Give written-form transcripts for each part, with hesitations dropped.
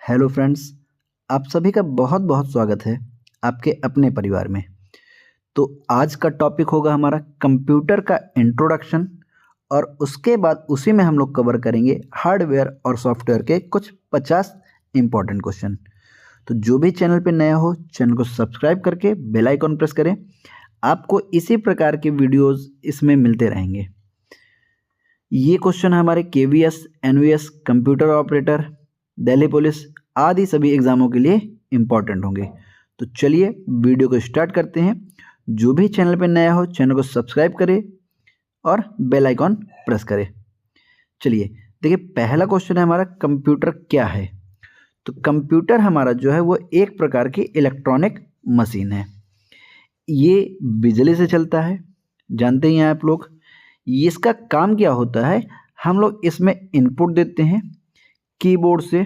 Hello friends, आप सभी का बहुत बहुत स्वागत है आपके अपने परिवार में। तो आज का टॉपिक होगा हमारा कंप्यूटर का इंट्रोडक्शन और उसके बाद उसी में हम लोग कवर करेंगे हार्डवेयर और सॉफ्टवेयर के कुछ 50 इंपॉर्टेंट क्वेश्चन। तो जो भी चैनल पे नया हो चैनल को सब्सक्राइब करके बेल आइकॉन प्रेस करें। आपको इसी प्रकार के वीडियोस इसमें मिलते रहेंगे। ये क्वेश्चन हमारे KVS, NVS, computer operator, Delhi police आदि सभी एग्जामों के लिए इम्पॉर्टेंट होंगे। तो चलिए वीडियो को स्टार्ट करते हैं। जो भी चैनल पर नया हो चैनल को सब्सक्राइब करें और बेल आइकॉन प्रेस करें। चलिए देखिए, पहला क्वेश्चन है हमारा, कंप्यूटर क्या है। तो कंप्यूटर हमारा जो है वो एक प्रकार की इलेक्ट्रॉनिक मशीन है। ये बिजली से चलता है, जानते ही हैं आप लोग। ये इसका काम क्या होता है, हम लोग इसमें इनपुट देते हैं कीबोर्ड से।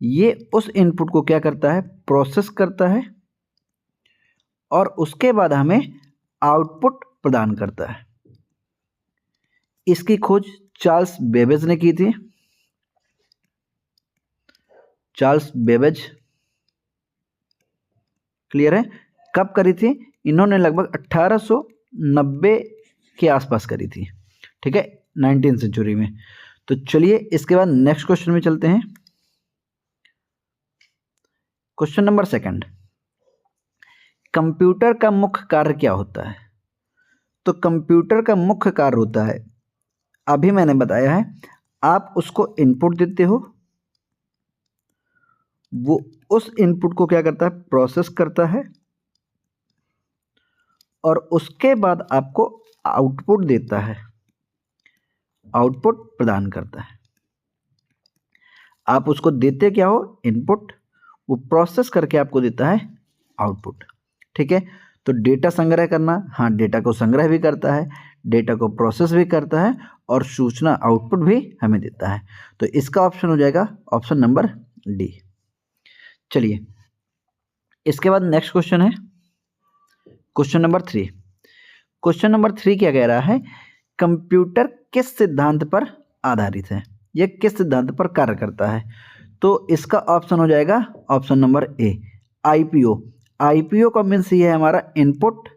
ये उस इनपुट को क्या करता है, प्रोसेस करता है और उसके बाद हमें आउटपुट प्रदान करता है। इसकी खोज चार्ल्स बेबेज ने की थी। चार्ल्स बेबेज, क्लियर है, कब करी थी? इन्होंने लगभग 1890 के आसपास करी थी, ठीक है, 19वीं सेंचुरी में। तो चलिए इसके बाद नेक्स्ट क्वेश्चन में चलते हैं। क्वेश्चन नंबर सेकंड, कंप्यूटर का मुख्य कार्य क्या होता है। तो कंप्यूटर का मुख्य कार्य होता है, अभी मैंने बताया है, आप उसको इनपुट देते हो, वो उस इनपुट को क्या करता है, प्रोसेस करता है और उसके बाद आपको आउटपुट देता है, आउटपुट प्रदान करता है। आप उसको देते क्या हो, इनपुट, वो प्रोसेस करके आपको देता है आउटपुट, ठीक है। तो डेटा संग्रह करना, हाँ, डेटा को संग्रह भी करता है, डेटा को प्रोसेस भी करता है और सूचना आउटपुट भी हमें देता है। तो इसका ऑप्शन हो जाएगा ऑप्शन नंबर डी। चलिए इसके बाद नेक्स्ट क्वेश्चन है क्वेश्चन नंबर 3। क्वेश्चन नंबर 3 क्या कह रहा है, कंप्यूटर किस सिद्धांत पर आधारित है, यह किस सिद्धांत पर कार्य करता है। तो इसका ऑप्शन हो जाएगा option number A, IPO। IPO का मीन्स ये है हमारा इनपुट,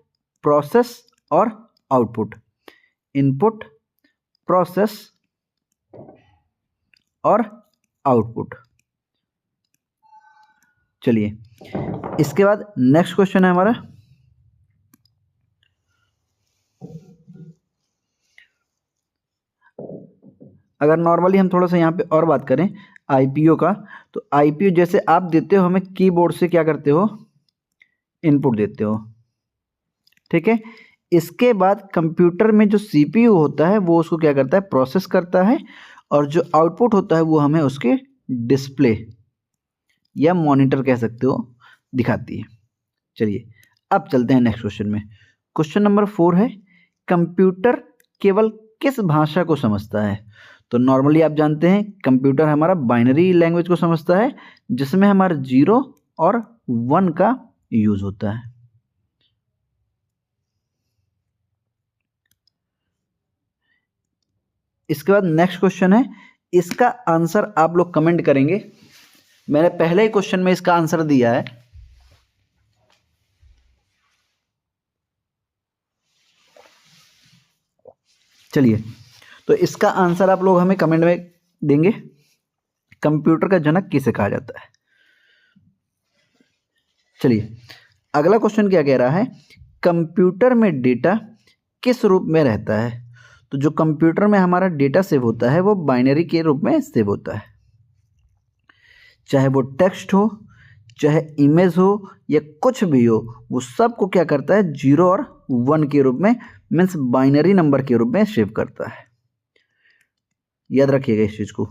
प्रोसेस और आउटपुट, इनपुट, प्रोसेस और आउटपुट। चलिए इसके बाद नेक्स्ट क्वेश्चन है हमारा, अगर नॉर्मली हम थोड़ा सा यहाँ पे और बात करें IPO का, तो IPO जैसे आप देते हो हमें कीबोर्ड से, क्या करते हो, इनपुट देते हो, ठीक है। इसके बाद कंप्यूटर में जो CPU होता है वो उसको क्या करता है, प्रोसेस करता है और जो आउटपुट होता है वो हमें उसके डिस्प्ले या मॉनिटर कह सकते हो, दिखाती है। चलिए अब चलते हैं नेक्स्ट क्वेश्चन में। क्वेश्चन नंबर 4 है, कंप्यूटर केवल किस भाषा को समझता है। तो नॉर्मली आप जानते हैं कंप्यूटर हमारा बाइनरी लैंग्वेज को समझता है, जिसमें हमारा 0 और 1 का यूज होता है। इसके बाद नेक्स्ट क्वेश्चन है, इसका आंसर आप लोग कमेंट करेंगे। मैंने पहले ही क्वेश्चन में इसका आंसर दिया है, चलिए तो इसका आंसर आप लोग हमें कमेंट में देंगे। कंप्यूटर का जनक किसे कहा जाता है। चलिए अगला क्वेश्चन क्या कह रहा है, कंप्यूटर में डेटा किस रूप में रहता है। तो जो कंप्यूटर में हमारा डेटा सेव होता है वो बाइनरी के रूप में सेव होता है, चाहे वो टेक्स्ट हो, चाहे इमेज हो या कुछ भी हो, वो सब को क्या करता है, 0 और 1 के रूप में, मीन्स बाइनरी नंबर के रूप में सेव करता है। याद रखिएगा इस चीज को।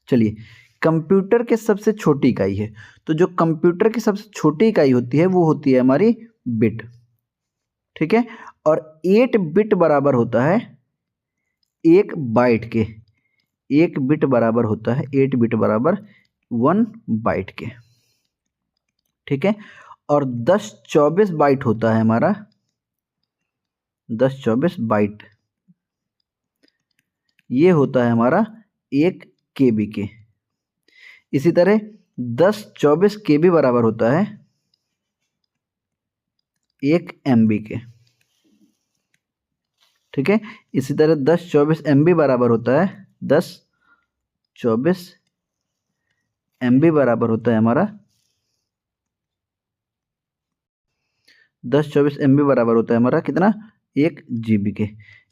चलिए कंप्यूटर के सबसे छोटी इकाई है, तो जो कंप्यूटर की सबसे छोटी इकाई होती है वो होती है हमारी बिट, ठीक है। और 8 बिट बराबर होता है 1 बाइट के, 1 बिट बराबर होता है 8 बिट बराबर 1 बाइट के, ठीक है। और 1024 बाइट होता है हमारा, 1024 बाइट ये होता है हमारा 1 KB के। इसी तरह 1024 KB बराबर होता है 1 MB के। ठीक है, इसी तरह 1024 MB बराबर होता है 1024 MB बराबर होता है हमारा 1024 MB बराबर होता है हमारा कितना 1 GB के।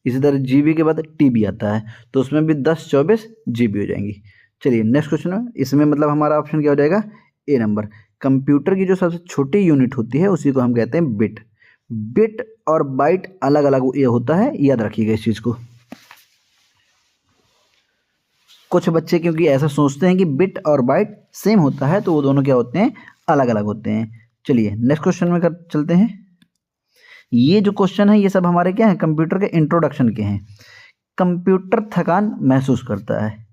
इसी तरह GB के बाद TB आता है, तो उसमें भी 1024 GB हो जाएंगी। चलिए नेक्स्ट क्वेश्चन है, इसमें मतलब हमारा ऑप्शन क्या हो जाएगा ए नंबर। कंप्यूटर की जो सबसे छोटी यूनिट होती है उसी को हम कहते हैं बिट। बिट और बाइट अलग अलग ये होता है, याद रखिएगा इस चीज़ को। कुछ बच्चे क्योंकि ऐसा सोचते हैं कि बिट और बाइट सेम होता है, तो वो दोनों क्या होते हैं अलग अलग होते हैं। चलिए नेक्स्ट क्वेश्चन में चलते हैं। ये जो क्वेश्चन है ये सब हमारे क्या है कंप्यूटर के इंट्रोडक्शन के हैं। कंप्यूटर थकान महसूस करता है,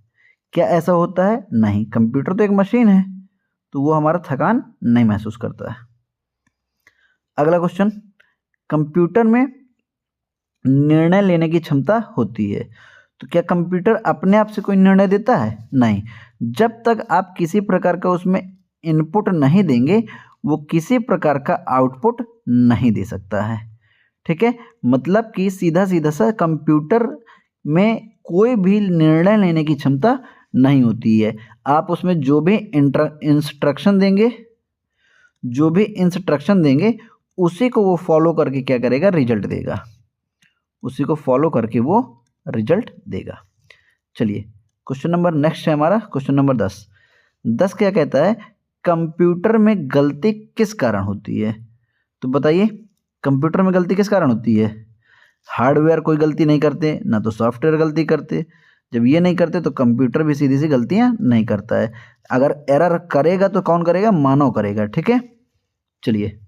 क्या ऐसा होता है? नहीं, कंप्यूटर तो एक मशीन है, तो वो हमारा थकान नहीं महसूस करता है। अगला क्वेश्चन, कंप्यूटर में निर्णय लेने की क्षमता होती है, तो क्या कंप्यूटर अपने आप से कोई निर्णय देता है? नहीं, जब तक आप किसी प्रकार का उसमें इनपुट नहीं देंगे वो किसी प्रकार का आउटपुट नहीं दे सकता है। ठीक है, मतलब कि सीधा सीधा सा कंप्यूटर में कोई भी निर्णय लेने की क्षमता नहीं होती है। आप उसमें जो भी इंस्ट्रक्शन देंगे उसी को वो फॉलो करके क्या करेगा रिजल्ट देगा, उसी को फॉलो करके वो रिजल्ट देगा। चलिए क्वेश्चन नंबर नेक्स्ट है हमारा क्वेश्चन नंबर 10 क्या कहता है, कंप्यूटर में गलती किस कारण होती है? तो बताइए कंप्यूटर में गलती किस कारण होती है? हार्डवेयर कोई गलती नहीं करते, ना तो सॉफ्टवेयर गलती करते। जब ये नहीं करते तो कंप्यूटर भी सीधी सी गलतियां नहीं करता है। अगर एरर करेगा तो कौन करेगा? मानव करेगा। ठीक है, चलिए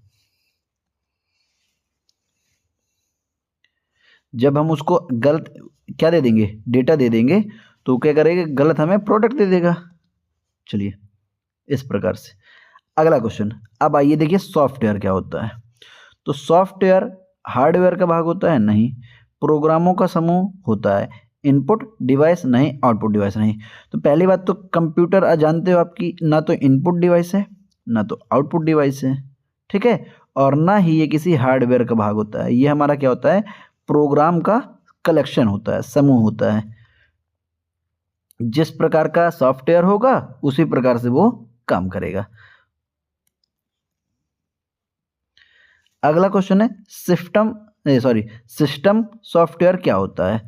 जब हम उसको गलत क्या दे देंगे, डेटा दे देंगे, तो क्या करेगा? गलत हमें प्रोडक्ट दे देगा। चलिए इस प्रकार से। अगला क्वेश्चन, अब आइए देखिए सॉफ्टवेयर क्या होता है। तो सॉफ्टवेयर हार्डवेयर का भाग होता है? नहीं। प्रोग्रामों का समूह होता है। Input device? नहीं। Output device? नहीं। तो पहली बात तो कंप्यूटर जानते हो आपकी ना तो इनपुट डिवाइस है ना तो आउटपुट डिवाइस है। ठीक है, और ना ही ये किसी हार्डवेयर का भाग होता है। ये हमारा क्या होता है? प्रोग्राम का कलेक्शन होता है, समूह होता है। जिस प्रकार का सॉफ्टवेयर होगा उसी प्रकार से वो काम करेगा। अगला क्वेश्चन है सिस्टम सॉफ्टवेयर क्या होता है?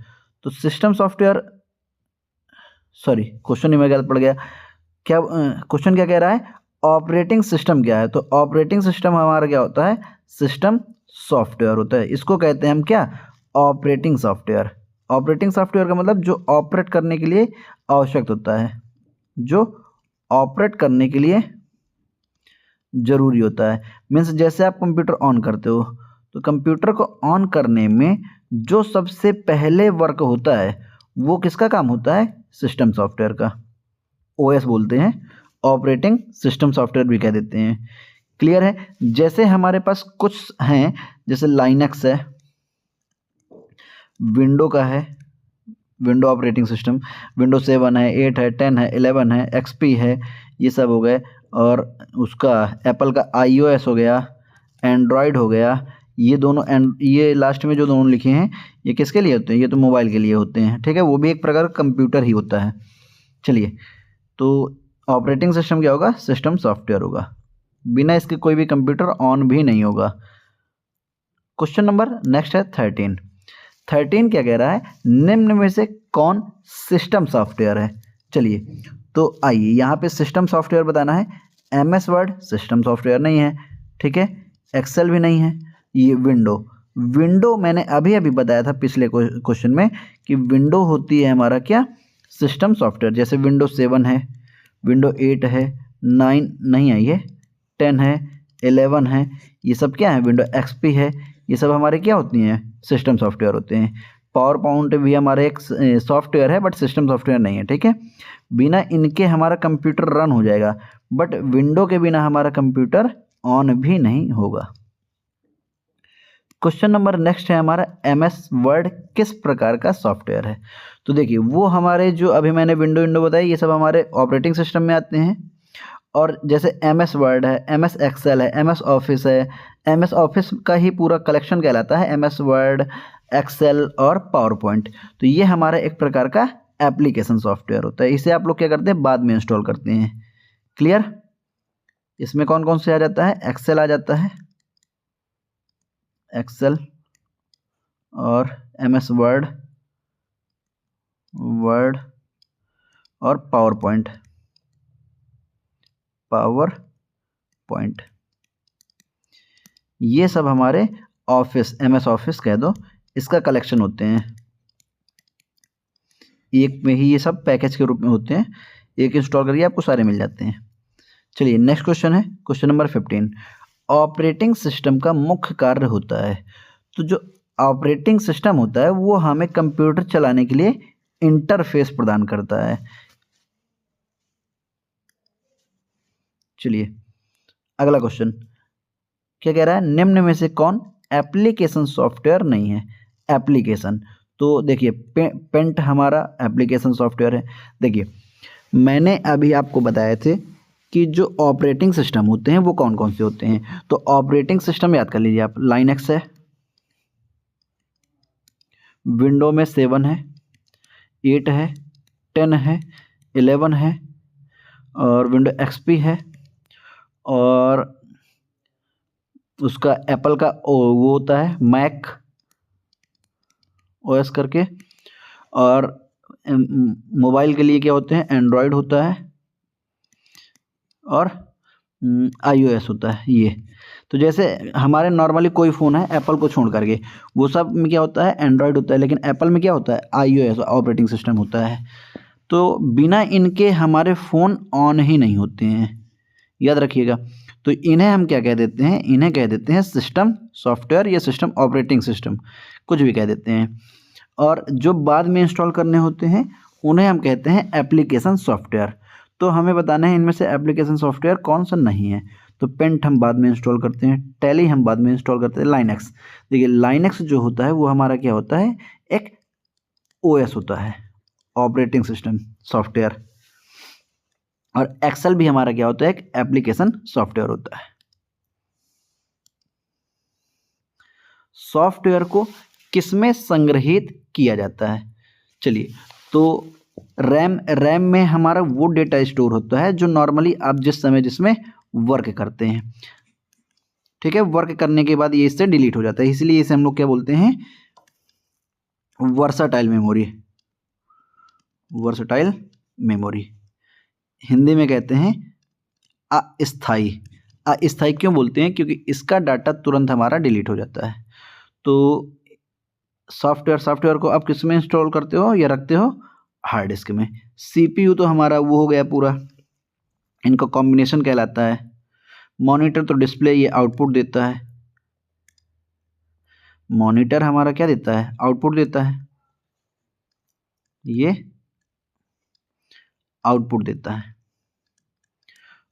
तो सिस्टम सॉफ्टवेयर क्वेश्चन ही मैं गलत पड़ गया। क्या क्वेश्चन क्या कह रहा है? ऑपरेटिंग सिस्टम क्या है? तो ऑपरेटिंग सिस्टम हमारा क्या होता है? सिस्टम सॉफ्टवेयर होता है। इसको कहते हैं हम क्या? Operating software. ऑपरेटिंग सॉफ्टवेयर का मतलब जो ऑपरेट करने के लिए आवश्यक होता है, जो ऑपरेट करने के लिए जरूरी होता है। मीन्स जैसे आप कंप्यूटर ऑन करते हो तो कंप्यूटर को ऑन करने में जो सबसे पहले वर्क होता है वो किसका काम होता है? सिस्टम सॉफ्टवेयर का। ओएस बोलते हैं, ऑपरेटिंग सिस्टम सॉफ्टवेयर भी कह देते हैं। क्लियर है? जैसे हमारे पास कुछ हैं, जैसे लाइनक्स है, विंडो का है, विंडो ऑपरेटिंग सिस्टम, विंडो 7 है, 8 है, 10 है, 11 है, एक्सपी है, ये सब हो गए। और उसका एप्पल का iOS हो गया, एंड्रॉयड हो गया। ये दोनों ये लास्ट में जो दोनों लिखे हैं ये किसके लिए होते हैं? ये तो मोबाइल के लिए होते हैं। ठीक है, वो भी एक प्रकार का कंप्यूटर ही होता है। चलिए, तो ऑपरेटिंग सिस्टम क्या होगा? सिस्टम सॉफ्टवेयर होगा। बिना इसके कोई भी कंप्यूटर ऑन भी नहीं होगा। क्वेश्चन नंबर नेक्स्ट है 13 क्या कह रहा है? निम्न में से कौन सिस्टम सॉफ्टवेयर है? चलिए तो आइए यहाँ पे सिस्टम सॉफ्टवेयर बताना है। MS वर्ड सिस्टम सॉफ्टवेयर नहीं है। ठीक है, एक्सेल भी नहीं है। ये विंडो मैंने अभी अभी बताया था पिछले क्वेश्चन में कि विंडो होती है हमारा क्या? System software. जैसे विंडो 7 है, विंडो 8 है, 9 नहीं आई है, 10 है, 11 है, ये सब क्या है? विंडो XP है। ये सब हमारे क्या होती हैं? सिस्टम सॉफ्टवेयर होते हैं। पावर पॉइंट भी हमारे एक सॉफ्टवेयर है बट सिस्टम सॉफ्टवेयर नहीं है। ठीक है, बिना इनके हमारा कंप्यूटर रन हो जाएगा, बट विंडो के बिना हमारा कंप्यूटर ऑन भी नहीं होगा। क्वेश्चन नंबर नेक्स्ट है हमारा, MS वर्ड किस प्रकार का सॉफ्टवेयर है। तो देखिए वो हमारे जो अभी मैंने विंडो बताई ये सब हमारे ऑपरेटिंग सिस्टम में आते हैं। और जैसे MS वर्ड है, MS एक्सेल है, MS ऑफिस है, MS ऑफिस का ही पूरा कलेक्शन कहलाता है MS वर्ड, एक्सेल और पावर पॉइंट। तो ये हमारा एक प्रकार का एप्लीकेशन सॉफ्टवेयर होता है। इसे आप लोग क्या करते हैं, बाद में इंस्टॉल करते हैं। क्लियर। इसमें कौन कौन से आ जाता है, एक्सेल आ जाता है, एक्सेल और MS वर्ड और पावर पॉइंट, ये सब हमारे ऑफिस, MS ऑफिस कह दो, इसका कलेक्शन होते हैं। एक में ही ये सब पैकेज के रूप में होते हैं, एक इंस्टॉल करिए आपको सारे मिल जाते हैं। चलिए नेक्स्ट क्वेश्चन है, क्वेश्चन नंबर 15। ऑपरेटिंग सिस्टम का मुख्य कार्य होता है। तो जो ऑपरेटिंग सिस्टम होता है वो हमें कंप्यूटर चलाने के लिए इंटरफेस प्रदान करता है। चलिए अगला क्वेश्चन क्या कह रहा है, निम्न में से कौन एप्लीकेशन सॉफ्टवेयर नहीं है। एप्लीकेशन, तो देखिए पेंट हमारा एप्लीकेशन सॉफ्टवेयर है। देखिए मैंने अभी आपको बताए थे कि जो ऑपरेटिंग सिस्टम होते हैं वो कौन कौन से होते हैं। तो ऑपरेटिंग सिस्टम याद कर लीजिए आप, लाइनक्स है, विंडो में 7 है, 8 है, 10 है, 11 है और विंडो XP है, और उसका एप्पल का वो होता है मैक OS करके, और मोबाइल के लिए क्या होते हैं, एंड्रॉयड होता है और iOS होता है ये। तो जैसे हमारे नॉर्मली कोई फ़ोन है एप्पल को छोड़ करके, वो सब में क्या होता है, एंड्रॉयड होता है, लेकिन एप्पल में क्या होता है, iOS ऑपरेटिंग सिस्टम होता है। तो बिना इनके हमारे फ़ोन ऑन ही नहीं होते हैं, याद रखिएगा। तो इन्हें हम क्या कह देते हैं, इन्हें कह देते हैं सिस्टम सॉफ्टवेयर या सिस्टम ऑपरेटिंग सिस्टम, कुछ भी कह देते हैं। और जो बाद में इंस्टॉल करने होते हैं उन्हें हम कहते हैं एप्लीकेशन सॉफ्टवेयर। तो हमें बताना है इनमें से एप्लीकेशन सॉफ्टवेयर कौन सा नहीं है। तो पेंट हम बाद में इंस्टॉल करते हैं, टैली हम बाद में इंस्टॉल करते हैं, लाइनक्स, देखिए लाइनक्स जो होता है वो हमारा क्या होता है, एक OS होता है, ऑपरेटिंग सिस्टम सॉफ्टवेयर। और एक्सेल भी हमारा क्या होता है, एक एप्लीकेशन सॉफ्टवेयर होता है। सॉफ्टवेयर को किसमें संग्रहित किया जाता है। चलिए तो रैम में हमारा वो डेटा स्टोर होता है जो नॉर्मली आप जिस समय जिसमें वर्क करते हैं, ठीक है, वर्क करने के बाद ये इससे डिलीट हो जाता है, इसलिए इसे हम लोग क्या बोलते हैं, वर्साटाइल मेमोरी। हिंदी में कहते हैं अस्थाई। अस्थाई क्यों बोलते हैं, क्योंकि इसका डाटा तुरंत हमारा डिलीट हो जाता है। तो सॉफ्टवेयर को आप किस में इंस्टॉल करते हो या रखते हो, हार्ड डिस्क में। CPU तो हमारा वो हो गया पूरा, इनका कॉम्बिनेशन कहलाता है। मॉनिटर तो डिस्प्ले, ये आउटपुट देता है, मॉनिटर हमारा क्या देता है, आउटपुट देता है, ये आउटपुट देता है।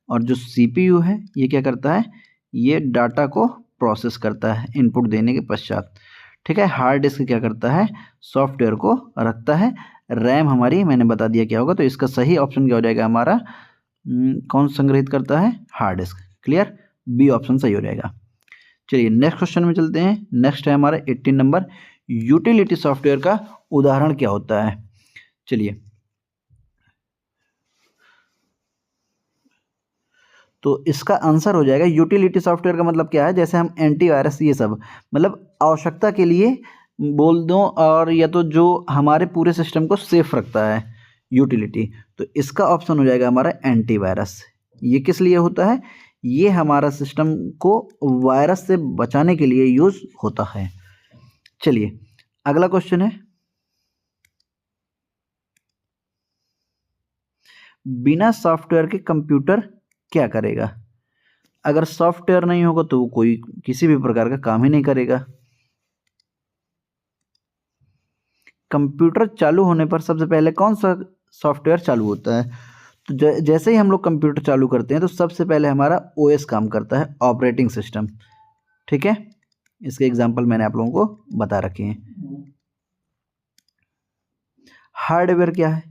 और जो CPU है ये क्या करता है, ये डाटा को प्रोसेस करता है इनपुट देने के पश्चात, ठीक है। हार्ड डिस्क क्या करता है, सॉफ्टवेयर को रखता है। रैम हमारी मैंने बता दिया क्या होगा, तो इसका सही ऑप्शन क्या हो जाएगा हमारा, कौन संग्रहित करता है, hard disk. Clear, B option सही हो जाएगा। चलिए नेक्स्ट क्वेश्चन में चलते हैं। नेक्स्ट है हमारा 18 नंबर, यूटिलिटी सॉफ्टवेयर का उदाहरण क्या होता है। चलिए तो इसका आंसर हो जाएगा, यूटिलिटी सॉफ्टवेयर का मतलब क्या है, जैसे हम एंटीवायरस ये सब मतलब आवश्यकता के लिए बोल दो, और या तो जो हमारे पूरे सिस्टम को सेफ रखता है यूटिलिटी, तो इसका ऑप्शन हो जाएगा हमारा एंटीवायरस। ये किस लिए होता है, ये हमारा सिस्टम को वायरस से बचाने के लिए यूज होता है। चलिए अगला क्वेश्चन है, बिना सॉफ्टवेयर के कंप्यूटर क्या करेगा। अगर सॉफ्टवेयर नहीं होगा तो वो कोई किसी भी प्रकार का काम ही नहीं करेगा। कंप्यूटर चालू होने पर सबसे पहले कौन सा सॉफ्टवेयर चालू होता है, तो जैसे ही हम लोग कंप्यूटर चालू करते हैं तो सबसे पहले हमारा OS काम करता है, ऑपरेटिंग सिस्टम, ठीक है। इसके एग्जाम्पल मैंने आप लोगों को बता रखे हैं। हार्डवेयर क्या है?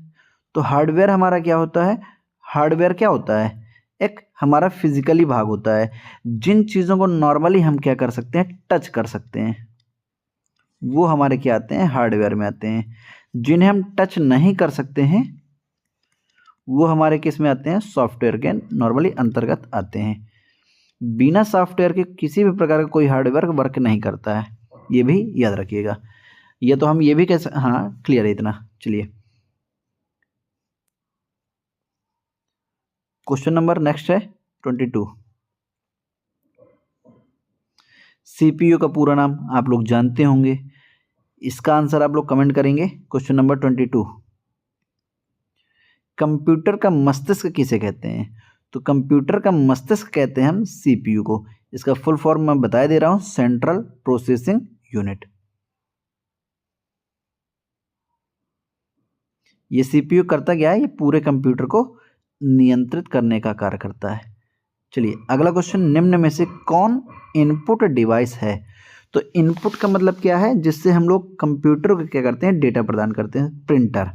तो हार्डवेयर हमारा क्या होता है? हार्डवेयर क्या होता है? एक हमारा फिजिकली भाग होता है। जिन चीज़ों को नॉर्मली हम क्या कर सकते हैं, टच कर सकते हैं, वो हमारे क्या आते हैं, हार्डवेयर में आते हैं। जिन्हें हम टच नहीं कर सकते हैं वो हमारे किस में आते हैं, सॉफ्टवेयर के नॉर्मली अंतर्गत आते हैं। बिना सॉफ्टवेयर के किसी भी प्रकार का कोई हार्डवेयर वर्क नहीं करता है, ये भी याद रखिएगा। ये तो हम ये भी कैसे, हाँ क्लियर है इतना। चलिए क्वेश्चन नंबर नेक्स्ट है 22। सीपीयू का पूरा नाम आप लोग जानते होंगे, इसका आंसर आप लोग कमेंट करेंगे। क्वेश्चन नंबर 22, कंप्यूटर का मस्तिष्क किसे कहते हैं? तो कंप्यूटर का मस्तिष्क कहते हैं हम सीपीयू को। इसका फुल फॉर्म मैं बता दे रहा हूं, सेंट्रल प्रोसेसिंग यूनिट। ये सीपीयू करता क्या है, ये पूरे कंप्यूटर को नियंत्रित करने का कार्य करता है। चलिए अगला क्वेश्चन, निम्न में से कौन इनपुट डिवाइस है? तो इनपुट का मतलब क्या है, जिससे हम लोग कंप्यूटर को क्या करते हैं, डेटा प्रदान करते हैं, प्रिंटर।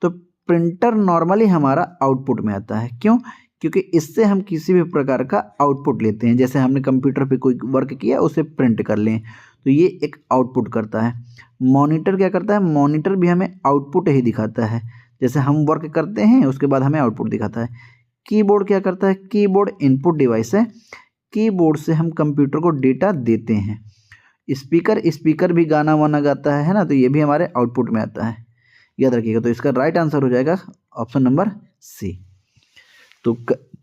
तो प्रिंटर नॉर्मली हमारा आउटपुट में आता है। क्यों? क्योंकि इससे हम किसी भी प्रकार का आउटपुट लेते हैं। जैसे हमने कंप्यूटर पे कोई वर्क किया, उसे प्रिंट कर लें, तो ये एक आउटपुट करता है। मॉनिटर क्या करता है? मॉनिटर भी हमें आउटपुट ही दिखाता है। जैसे हम वर्क करते हैं उसके बाद हमें आउटपुट दिखाता है। कीबोर्ड क्या करता है? कीबोर्ड इनपुट डिवाइस है। कीबोर्ड से हम कंप्यूटर को डेटा देते हैं। स्पीकर भी गाना वाना गाता है ना, तो ये भी हमारे आउटपुट में आता है, याद रखिएगा। तो इसका राइट आंसर हो जाएगा ऑप्शन नंबर सी। तो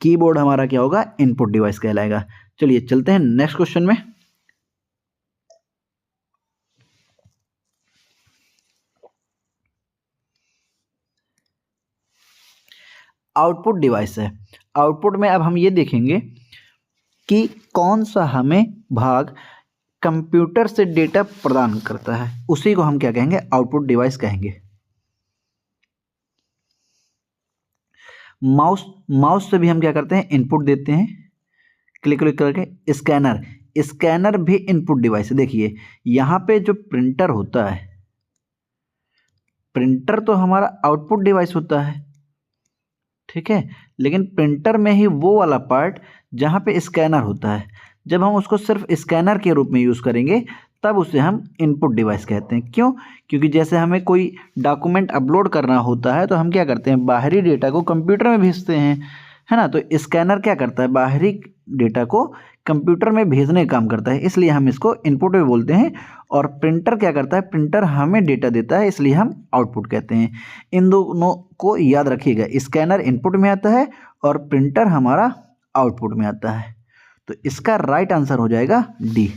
कीबोर्ड हमारा क्या होगा, इनपुट डिवाइस कहलाएगा। चलिए चलते हैं नेक्स्ट क्वेश्चन में। आउटपुट डिवाइस है। आउटपुट में अब हम ये देखेंगे कि कौन सा हमें भाग कंप्यूटर से डेटा प्रदान करता है, उसी को हम क्या कहेंगे, आउटपुट डिवाइस कहेंगे। माउस से भी हम क्या करते हैं, इनपुट देते हैं, क्लिक करके। स्कैनर भी इनपुट डिवाइस है। देखिए यहाँ पे जो प्रिंटर होता है, प्रिंटर तो हमारा आउटपुट डिवाइस होता है, ठीक है। लेकिन प्रिंटर में ही वो वाला पार्ट जहाँ पे स्कैनर होता है, जब हम उसको सिर्फ स्कैनर के रूप में यूज़ करेंगे तब उसे हम इनपुट डिवाइस कहते हैं। क्यों? क्योंकि जैसे हमें कोई डॉक्यूमेंट अपलोड करना होता है तो हम क्या करते हैं, बाहरी डेटा को कंप्यूटर में भेजते हैं, है ना। तो स्कैनर क्या करता है, बाहरी डेटा को कंप्यूटर में भेजने का काम करता है, इसलिए हम इसको इनपुट भी बोलते हैं। और प्रिंटर क्या करता है, प्रिंटर हमें डेटा देता है, इसलिए हम आउटपुट कहते हैं। इन दोनों को याद रखिएगा, स्कैनर इनपुट में आता है और प्रिंटर हमारा आउटपुट में आता है। तो इसका राइट आंसर हो जाएगा डी।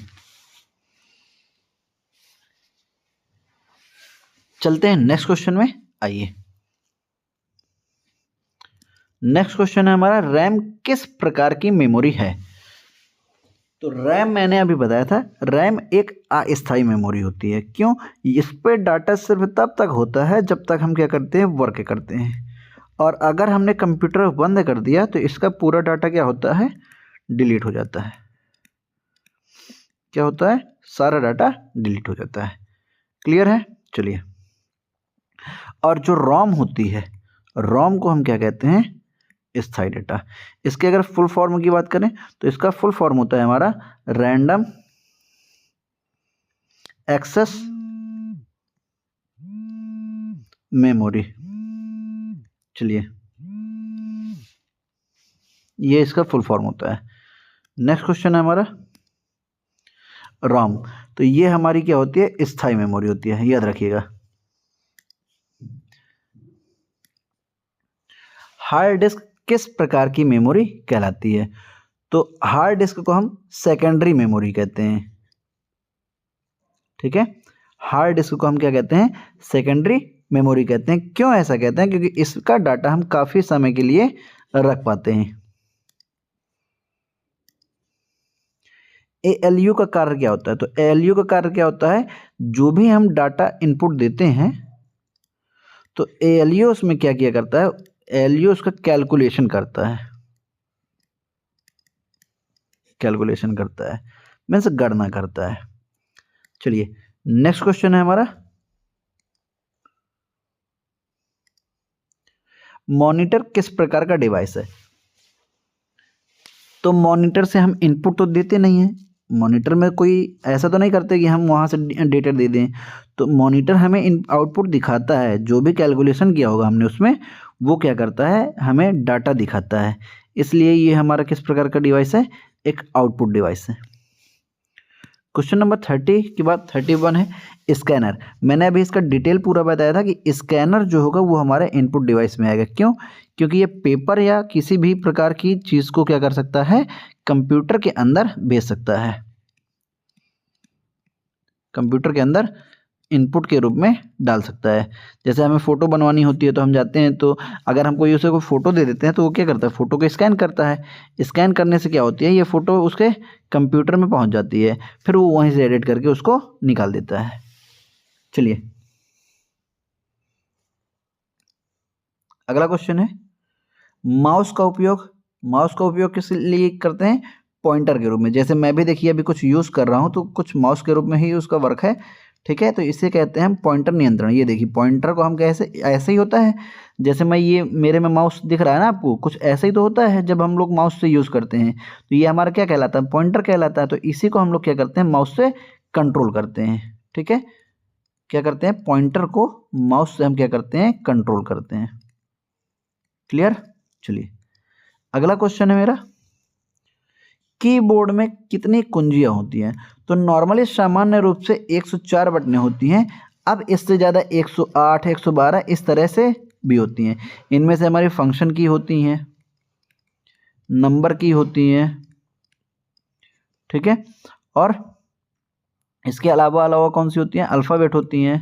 चलते हैं नेक्स्ट क्वेश्चन में। आइए नेक्स्ट क्वेश्चन है हमारा, रैम किस प्रकार की मेमोरी है? तो रैम मैंने अभी बताया था, रैम एक अस्थायी मेमोरी होती है। क्यों? इस पे डाटा सिर्फ तब तक होता है जब तक हम क्या करते हैं, वर्क करते हैं। और अगर हमने कंप्यूटर बंद कर दिया तो इसका पूरा डाटा क्या होता है, डिलीट हो जाता है। क्या होता है, सारा डाटा डिलीट हो जाता है। क्लियर है? चलिए, और जो रोम होती है, रोम को हम क्या कहते हैं, स्थायी डेटा। इसके अगर फुल फॉर्म की बात करें तो इसका फुल फॉर्म होता है हमारा रैंडम एक्सेस मेमोरी। चलिए, ये इसका फुल फॉर्म होता है। नेक्स्ट क्वेश्चन है हमारा रोम। तो ये हमारी क्या होती है, स्थायी मेमोरी होती है, याद रखिएगा। हार्ड डिस्क किस प्रकार की मेमोरी कहलाती है? तो हार्ड डिस्क को हम सेकेंडरी मेमोरी कहते हैं, ठीक है। हार्ड डिस्क को हम क्या कहते हैं, सेकेंडरी मेमोरी कहते हैं। क्यों ऐसा कहते हैं? क्योंकि इसका डाटा हम काफी समय के लिए रख पाते हैं। एएलयू का कार्य क्या होता है? तो एएलयू का कार्य क्या होता है, जो भी हम डाटा इनपुट देते हैं तो एएलयू उसमें क्या किया करता है, एएलयू उसका कैलकुलेशन करता है, कैलकुलेशन करता है। मीन्स गणना करता है। चलिए नेक्स्ट क्वेश्चन है हमारा, मॉनिटर किस प्रकार का डिवाइस है? तो मॉनिटर से हम इनपुट तो देते नहीं हैं, मॉनिटर में कोई ऐसा तो नहीं करते कि हम वहाँ से डेटा दे दें। तो मॉनिटर हमें इन आउटपुट दिखाता है, जो भी कैलकुलेशन किया होगा हमने उसमें वो क्या करता है, हमें डाटा दिखाता है। इसलिए ये हमारा किस प्रकार का डिवाइस है, एक आउटपुट डिवाइस है। क्वेश्चन नंबर 30 के बाद 31 है स्कैनर। मैंने अभी इसका डिटेल पूरा बताया था कि स्कैनर जो होगा वो हमारे इनपुट डिवाइस में आएगा। क्यों? क्योंकि ये पेपर या किसी भी प्रकार की चीज़ को क्या कर सकता है, कंप्यूटर के अंदर भेज सकता है, कंप्यूटर के अंदर इनपुट के रूप में डाल सकता है। जैसे हमें फ़ोटो बनवानी होती है तो हम जाते हैं, तो अगर हम कोई उसे कोई फ़ोटो दे देते हैं तो वो क्या करता है, फ़ोटो को स्कैन करता है। स्कैन करने से क्या होती है, ये फ़ोटो उसके कंप्यूटर में पहुंच जाती है, फिर वो वहीं से एडिट करके उसको निकाल देता है। चलिए अगला क्वेश्चन है, माउस का उपयोग किस लिए करते हैं, पॉइंटर के रूप में। जैसे मैं भी देखिए अभी कुछ यूज़ कर रहा हूँ तो कुछ माउस के रूप में ही उसका वर्क है, ठीक है। तो इसे कहते हैं हम पॉइंटर नियंत्रण। ये देखिए पॉइंटर को हम कैसे, ऐसे ही होता है जैसे मैं ये मेरे में माउस दिख रहा है ना आपको, कुछ ऐसे ही तो होता है जब हम लोग माउस से यूज़ करते हैं। तो ये हमारा क्या कहलाता है, पॉइंटर कहलाता है। तो इसी को हम लोग क्या करते हैं, माउस से कंट्रोल करते हैं, ठीक है। क्या करते हैं, पॉइंटर को माउस से हम क्या करते हैं, कंट्रोल करते हैं। क्लियर? चलिए अगला क्वेश्चन है मेरा, कीबोर्ड में कितनी कुंजियां होती हैं? तो नॉर्मली सामान्य रूप से 104 बटनें होती हैं। अब इससे ज़्यादा 108, 112 इस तरह से भी होती हैं। इनमें से हमारी फंक्शन की होती हैं, नंबर की होती हैं, ठीक है। और इसके अलावा कौन सी होती हैं, अल्फ़ाबेट होती हैं,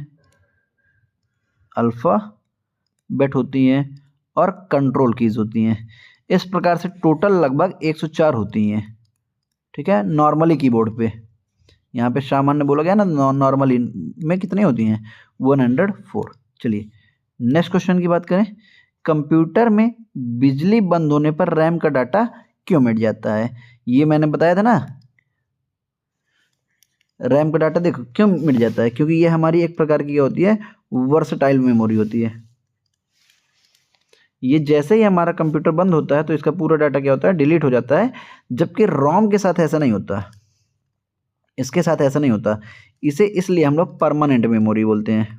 अल्फ़ाबेट होती हैं और कंट्रोल कीज़ होती हैं। इस प्रकार से टोटल लगभग 104 होती हैं, ठीक है। नॉर्मली कीबोर्ड पे, यहाँ पे सामान्य बोला गया ना, नॉर्मली में कितनी होती हैं, 104। चलिए नेक्स्ट क्वेश्चन की बात करें, कंप्यूटर में बिजली बंद होने पर रैम का डाटा क्यों मिट जाता है? ये मैंने बताया था ना, रैम का डाटा देखो क्यों मिट जाता है, क्योंकि ये हमारी एक प्रकार की होती है, वर्सटाइल मेमोरी होती है। ये जैसे ही हमारा कंप्यूटर बंद होता है तो इसका पूरा डाटा क्या होता है, डिलीट हो जाता है। जबकि रोम के साथ ऐसा नहीं होता, इसके साथ ऐसा नहीं होता। इसे इसलिए हम लोग परमानेंट मेमोरी बोलते हैं,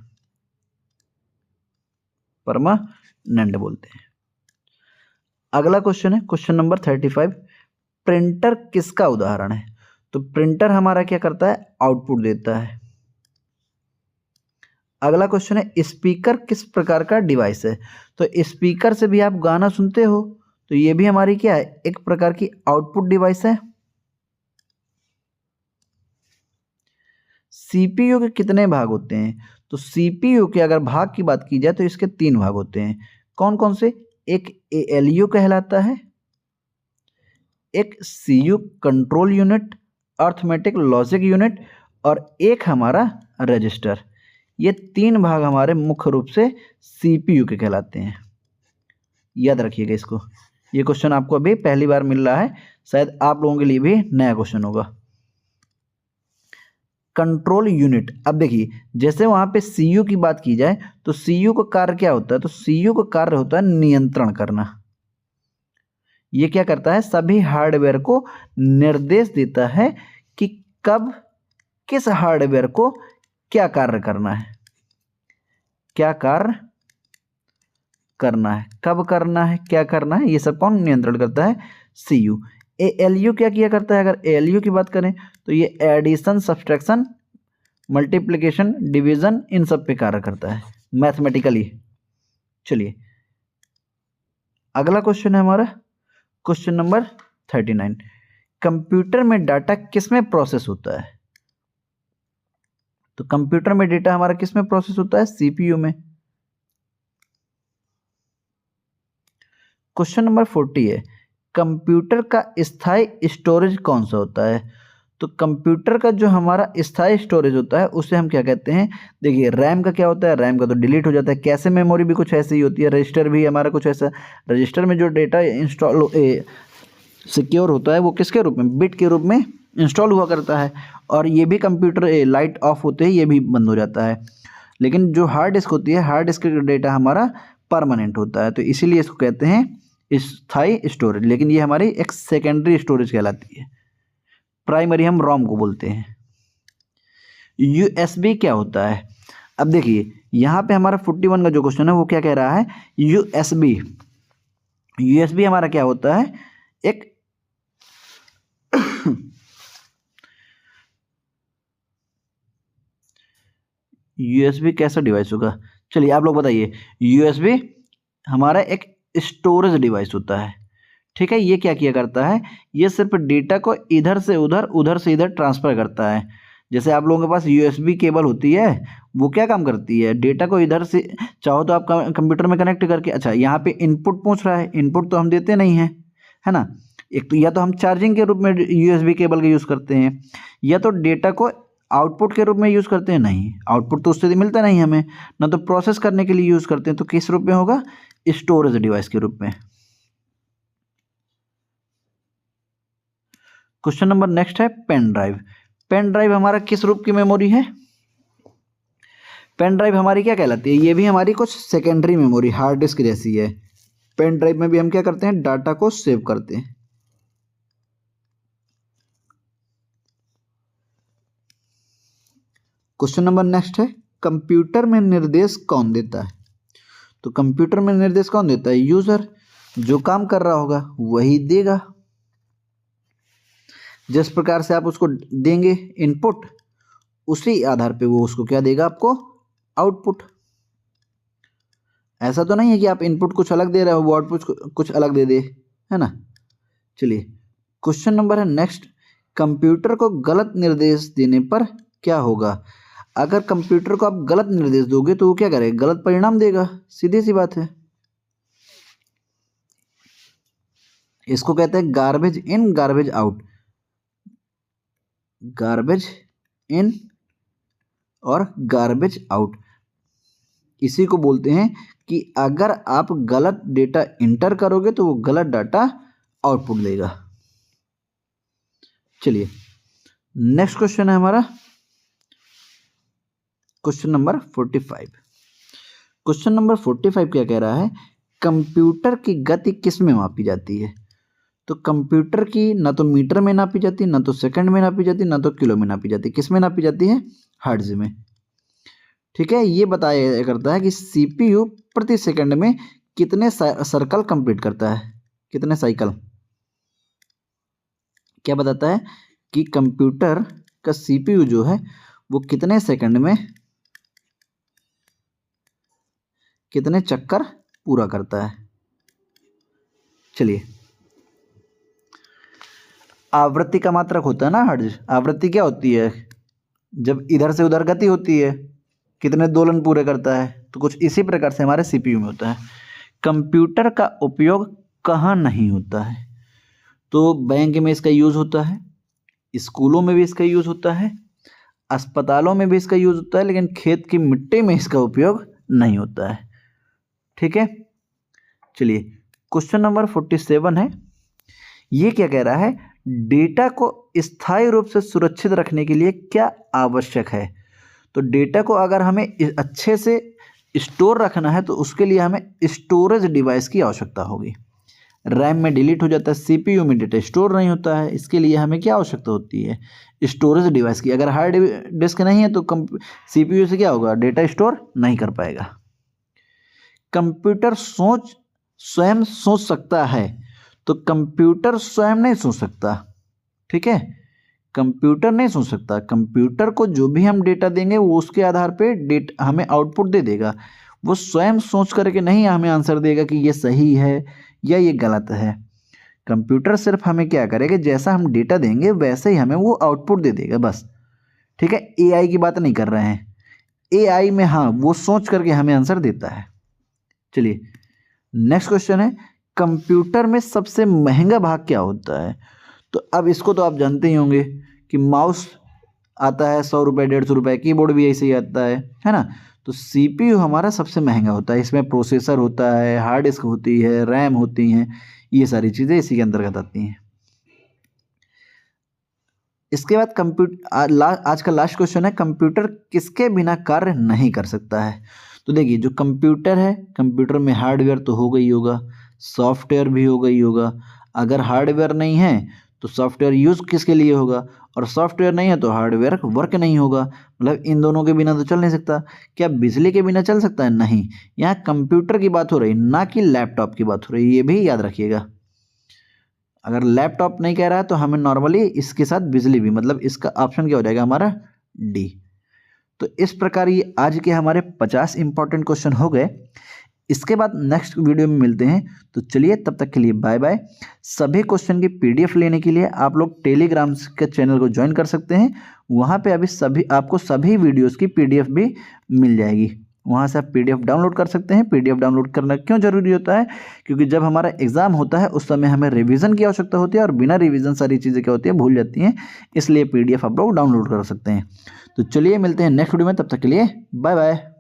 परमानेंट बोलते हैं। अगला क्वेश्चन है क्वेश्चन नंबर 35, प्रिंटर किसका उदाहरण है? तो प्रिंटर हमारा क्या करता है, आउटपुट देता है। अगला क्वेश्चन है, स्पीकर किस प्रकार का डिवाइस है? तो स्पीकर से भी आप गाना सुनते हो, तो ये भी हमारी क्या है, एक प्रकार की आउटपुट डिवाइस है। सीपीयू के कितने भाग होते हैं? तो सीपीयू के अगर भाग की बात की जाए तो इसके 3 भाग होते हैं। कौन कौन से? एक एएलयू कहलाता है, एक CU control unit, arithmetic logic unit, और एक हमारा रजिस्टर। ये 3 भाग हमारे मुख्य रूप से सीपीयू के कहलाते हैं। याद रखिएगा इसको, ये क्वेश्चन आपको अभी पहली बार मिल रहा है, शायद आप लोगों के लिए भी नया क्वेश्चन होगा। कंट्रोल यूनिट, अब देखिए जैसे वहाँ पे सीयू की बात की जाए तो सीयू का कार्य क्या होता है, तो सीयू का कार्य होता है नियंत्रण करना। ये क्या करता है, सभी हार्डवेयर को निर्देश देता है कि कब किस हार्डवेयर को क्या कार्य करना है, क्या कार्य करना है, कब करना है, क्या करना है, ये सब कौन नियंत्रण करता है, सीयू। एएलयू क्या किया करता है, अगर एएलयू की बात करें तो ये एडिशन, सब्सट्रैक्शन, मल्टीप्लिकेशन, डिवीजन, इन सब पे कार्य करता है मैथमेटिकली। चलिए अगला क्वेश्चन है हमारा क्वेश्चन नंबर 39, कंप्यूटर में डाटा किस में प्रोसेस होता है? तो कंप्यूटर में डेटा हमारा किस में प्रोसेस होता है, सीपीयू में। क्वेश्चन नंबर 40 है, कंप्यूटर का स्थायी स्टोरेज कौन सा होता है? तो कंप्यूटर का जो हमारा स्थायी स्टोरेज होता है उसे हम क्या कहते हैं, देखिए रैम का क्या होता है, रैम का तो डिलीट हो जाता है। कैसे मेमोरी भी कुछ ऐसी ही होती है, रजिस्टर भी हमारा कुछ ऐसा, रजिस्टर में जो डेटा इंस्टॉल सिक्योर होता है वो किसके रूप में, बिट के रूप में इंस्टॉल हुआ करता है, और ये भी कंप्यूटर लाइट ऑफ होते ही ये भी बंद हो जाता है। लेकिन जो हार्ड डिस्क होती है, हार्ड डिस्क का डेटा हमारा परमानेंट होता है, तो इसीलिए इसको कहते हैं स्थायी स्टोरेज। लेकिन ये हमारी एक सेकेंडरी स्टोरेज कहलाती है, प्राइमरी हम रोम को बोलते हैं। यूएसबी क्या होता है? अब देखिए यहाँ पे हमारा 41 का जो क्वेश्चन है वो क्या कह रहा है, यूएसबी। यूएसबी हमारा क्या होता है, एक यूएसबी कैसा डिवाइस होगा? चलिए आप लोग बताइए। यूएसबी हमारा एक स्टोरेज डिवाइस होता है, ठीक है। ये क्या किया करता है, ये सिर्फ डेटा को इधर से उधर, उधर से इधर ट्रांसफ़र करता है। जैसे आप लोगों के पास यूएसबी केबल होती है, वो क्या काम करती है, डेटा को इधर से चाहो तो आप कंप्यूटर में कनेक्ट करके, अच्छा यहाँ पे इनपुट पूछ रहा है, इनपुट तो हम देते नहीं हैं, है ना। एक तो या तो हम चार्जिंग के रूप में यूएसबी केबल का यूज़ करते हैं, या तो डेटा को आउटपुट के रूप में यूज़ करते हैं। नहीं, आउटपुट तो उससे मिलता नहीं हमें, ना तो प्रोसेस करने के लिए यूज़ करते हैं। तो किस रूप में होगा, स्टोरेज डिवाइस के रूप में। क्वेश्चन नंबर नेक्स्ट है पेन ड्राइव। पेन ड्राइव हमारा किस रूप की मेमोरी है? पेन ड्राइव हमारी क्या कहलाती है, ये भी हमारी कुछ सेकेंडरी मेमोरी हार्ड डिस्क जैसी है। पेन ड्राइव में भी हम क्या करते हैं, डाटा को सेव करते हैं। क्वेश्चन नंबर नेक्स्ट है कंप्यूटर में निर्देश कौन देता है? तो कंप्यूटर में निर्देश कौन देता है, यूजर। जो काम कर रहा होगा वही देगा। जिस प्रकार से आप उसको देंगे इनपुट, उसी आधार पे वो उसको क्या देगा, आपको आउटपुट। ऐसा तो नहीं है कि आप इनपुट कुछ अलग दे रहे हो, वो आउटपुट कुछ अलग दे दे, है ना। चलिए क्वेश्चन नंबर है नेक्स्ट, कंप्यूटर को गलत निर्देश देने पर क्या होगा? अगर कंप्यूटर को आप गलत निर्देश दोगे तो वो क्या करेगा, गलत परिणाम देगा, सीधी सी बात है। इसको कहते हैं garbage in garbage out. Garbage इन और गार्बेज आउट, इसी को बोलते हैं कि अगर आप गलत डेटा इंटर करोगे तो वो गलत डाटा आउटपुट देगा। चलिए नेक्स्ट क्वेश्चन है हमारा क्वेश्चन नंबर 45। क्वेश्चन नंबर 45 क्या कह रहा है, कंप्यूटर की गति किस में मापी जाती है? तो कंप्यूटर की ना तो मीटर में नापी जाती, ना तो सेकंड में नापी जाती, ना तो किलो में नापी जाती। किस में नापी जाती है, हर्ट्ज में, ठीक है। ये बताया करता है कि सीपीयू प्रति सेकंड में कितने सर्कल कंप्लीट करता है, कितने साइकिल। क्या बताता है कि कंप्यूटर का सीपीयू जो है वो कितने सेकंड में कितने चक्कर पूरा करता है। चलिए आवृत्ति का मात्रक होता है ना हर्ट्ज। आवृत्ति क्या होती है, जब इधर से उधर गति होती है, कितने दोलन पूरे करता है। तो कुछ इसी प्रकार से हमारे सीपीयू में होता है। कंप्यूटर का उपयोग कहाँ नहीं होता है? तो बैंक में इसका यूज़ होता है, स्कूलों में भी इसका यूज़ होता है, अस्पतालों में भी इसका यूज़ होता है, लेकिन खेत की मिट्टी में इसका उपयोग नहीं होता है, ठीक है। चलिए क्वेश्चन नंबर 47 है। ये क्या कह रहा है, डेटा को स्थायी रूप से सुरक्षित रखने के लिए क्या आवश्यक है? तो डेटा को अगर हमें अच्छे से स्टोर रखना है तो उसके लिए हमें स्टोरेज डिवाइस की आवश्यकता होगी। रैम में डिलीट हो जाता है, सीपीयू में डेटा स्टोर नहीं होता है, इसके लिए हमें क्या आवश्यकता होती है, स्टोरेज डिवाइस की। अगर हार्ड डिस्क नहीं है तो सीपीयू से क्या होगा, डेटा स्टोर नहीं कर पाएगा। कंप्यूटर स्वयं सोच सकता है? तो कंप्यूटर स्वयं नहीं सोच सकता, ठीक है। कंप्यूटर नहीं सोच सकता। कंप्यूटर को जो भी हम डेटा देंगे वो उसके आधार पे हमें आउटपुट दे देगा। वो स्वयं सोच करके नहीं हमें आंसर देगा कि ये सही है या ये गलत है। कंप्यूटर सिर्फ हमें क्या करेगा, जैसा हम डेटा देंगे वैसे ही हमें वो आउटपुट दे देगा, बस, ठीक है। एआई की बात नहीं कर रहे हैं। एआई में हाँ वो सोच करके हमें आंसर देता है। चलिए नेक्स्ट क्वेश्चन है, कंप्यूटर में सबसे महंगा भाग क्या होता है? तो अब इसको तो आप जानते ही होंगे कि माउस आता है 100 रुपये 150 रुपये, कीबोर्ड भी ऐसे ही आता है ना। तो सीपीयू हमारा सबसे महंगा होता है। इसमें प्रोसेसर होता है, हार्ड डिस्क होती है, रैम होती हैं, ये सारी चीज़ें इसी के अंतर्गत आती हैं। इसके बाद आज का लास्ट क्वेश्चन है, कंप्यूटर किसके बिना कार्य नहीं कर सकता है। तो देखिए जो कंप्यूटर है, कंप्यूटर में हार्डवेयर तो होगा ही होगा, सॉफ्टवेयर भी होगा ही होगा। अगर हार्डवेयर नहीं है तो सॉफ्टवेयर यूज़ किसके लिए होगा, और सॉफ्टवेयर नहीं है तो हार्डवेयर वर्क नहीं होगा। मतलब इन दोनों के बिना तो चल नहीं सकता। क्या बिजली के बिना चल सकता है? नहीं। यहाँ कंप्यूटर की बात हो रही, ना कि लैपटॉप की बात हो रही, ये भी याद रखिएगा। अगर लैपटॉप नहीं कह रहा है तो हमें नॉर्मली इसके साथ बिजली भी, मतलब इसका ऑप्शन क्या हो जाएगा हमारा, डी। तो इस प्रकार ये आज के हमारे 50 इंपॉर्टेंट क्वेश्चन हो गए। इसके बाद नेक्स्ट वीडियो में मिलते हैं। तो चलिए तब तक के लिए बाय बाय। सभी क्वेश्चन की पीडीएफ लेने के लिए आप लोग टेलीग्राम के चैनल को ज्वाइन कर सकते हैं। वहाँ पे अभी आपको सभी वीडियोस की पीडीएफ भी मिल जाएगी। वहाँ से आप पीडीएफ डाउनलोड कर सकते हैं। पीडीएफ डाउनलोड करना क्यों जरूरी होता है? क्योंकि जब हमारा एग्जाम होता है उस समय हमें रिवीजन की आवश्यकता होती है, और बिना रिवीजन सारी चीज़ें क्या होती है, भूल जाती हैं। इसलिए पीडीएफ आप लोग डाउनलोड कर सकते हैं। तो चलिए मिलते हैं नेक्स्ट वीडियो में, तब तक के लिए बाय बाय।